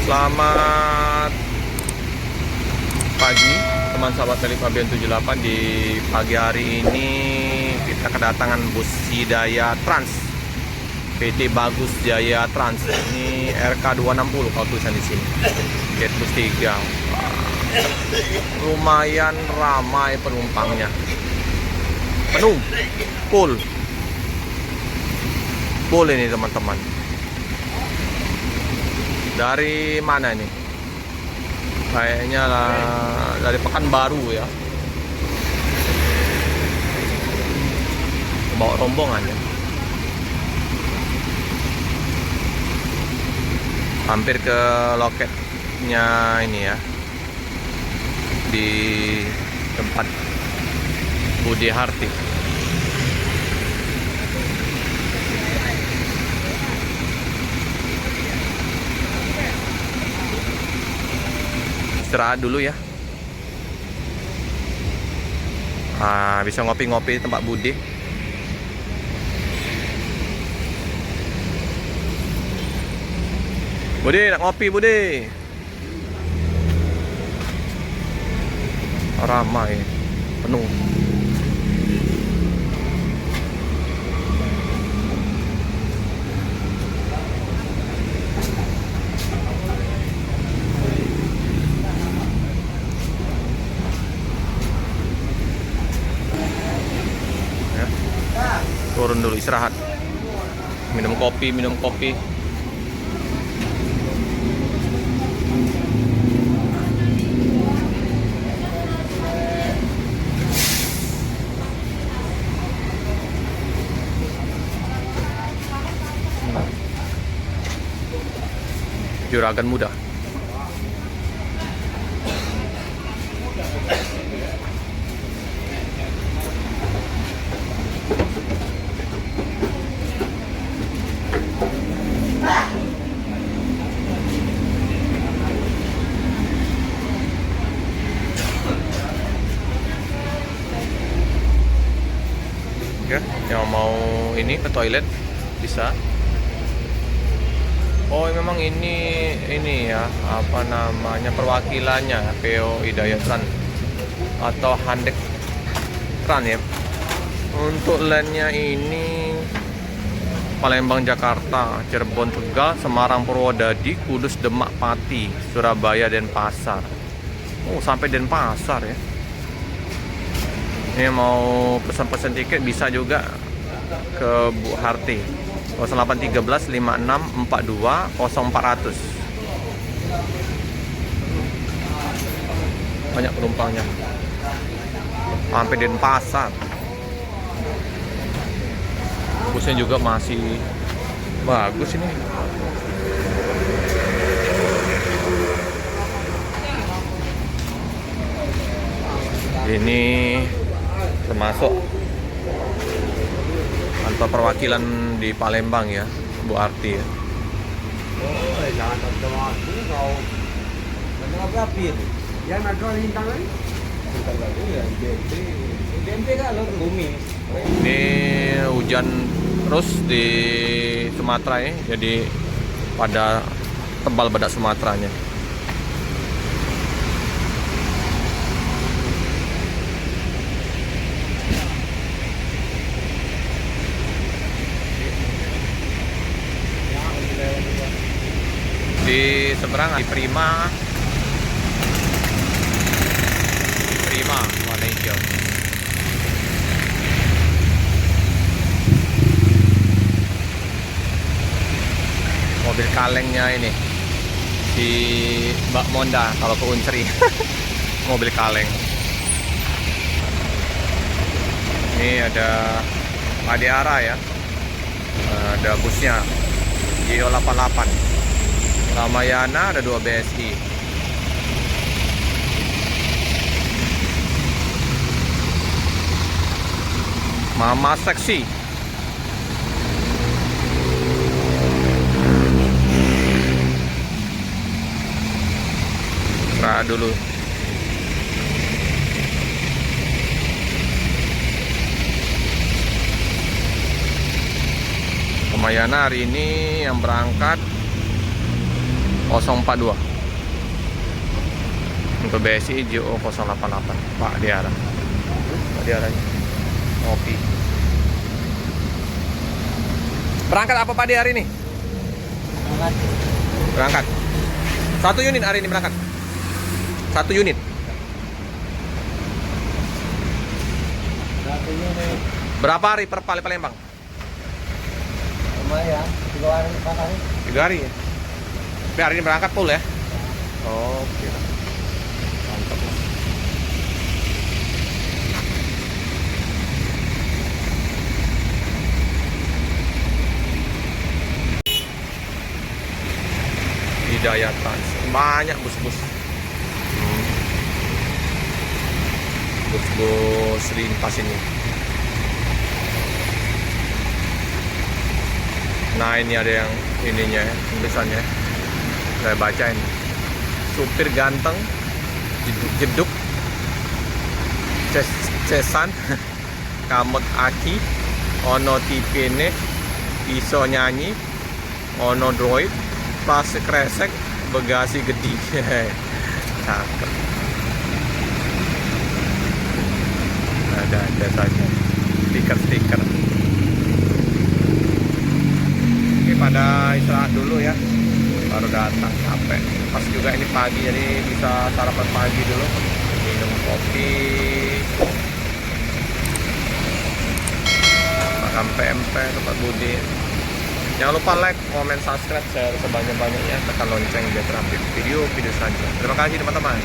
Selamat pagi teman sahabat Teli Fabian 78. Di pagi hari ini kita kedatangan bus Hidayah Trans, PT Bagus Jaya Trans. Ini RK260 kalau tulisan di sini. Gate bus 3. Lumayan ramai penumpangnya. Penuh, full ini teman-teman. Dari mana ini? Kayaknya lah dari Pekanbaru ya. Bawa rombongan ya. Hampir ke loketnya ini ya. Di tempat Budi Harti. Istirahat dulu ya. Bisa ngopi-ngopi di tempat Budi. Budi, nak ngopi Budi. Ramai, penuh. Turun dulu istirahat, minum kopi. Juragan Muda. Ya, yang mau ini ke toilet bisa. Oh, memang ini ya, apa namanya, perwakilannya PO Hidayah Trans atau Handek Trans ya. Untuk lainnya ini Palembang Jakarta, Cirebon Tegal, Semarang Purwodadi, Kudus Demak Pati, Surabaya Denpasar. Oh, sampai Denpasar ya. Ini mau pesan-pesan tiket bisa juga ke Bu Harti 0813 56 42 0400. Banyak penumpangnya sampai Denpasar. Busnya juga masih bagus ini. Ini termasuk kantor perwakilan di Palembang ya, Bu Arti ya. Ini hujan terus di Sumatera ya, jadi pada tebal badak Sumateranya. Di seberang di Prima warna hijau. Mobil kalengnya ini di Mbak Monda kalau ke Unsri. Mobil kaleng. Ini ada Adiara ya. Ada busnya Gio 88. Ramayana ada 2 BSI. Mama Seksi. Istirahat dulu. Ramayana hari ini yang berangkat 042. Untuk BSI JO 088. Pak Diara. Pak Diara ngopi. Berangkat apa Pak Di hari ini? Berangkat. 1 unit hari ini berangkat. 1 unit. 1 unit. Berapa hari per Palembang? Lumayan, 3 hari 4 hari. 3 hari ya. Tapi hari ini berangkat full ya? Oke. Mantap. Hidayat Trans. Banyak bus-bus. Bus-bus lintas ini. Nah ini ada yang ininya ya, tulisannya. Saya bacain. Supir ganteng, jeduk, cesan, kamek aki, ono tipene, iso nyanyi, ono droid, plastik kresek, bagasi gede. Cakep. Ada saja stiker-stiker. Oke, pada istirahat dulu ya, baru datang capek. Pas juga ini pagi, jadi bisa sarapan pagi dulu, minum kopi, makan pempek tempat Budi. Jangan lupa like, comment, subscribe, share sebanyak-banyaknya, tekan lonceng biar terupdate video selanjutnya. Terima kasih teman-teman.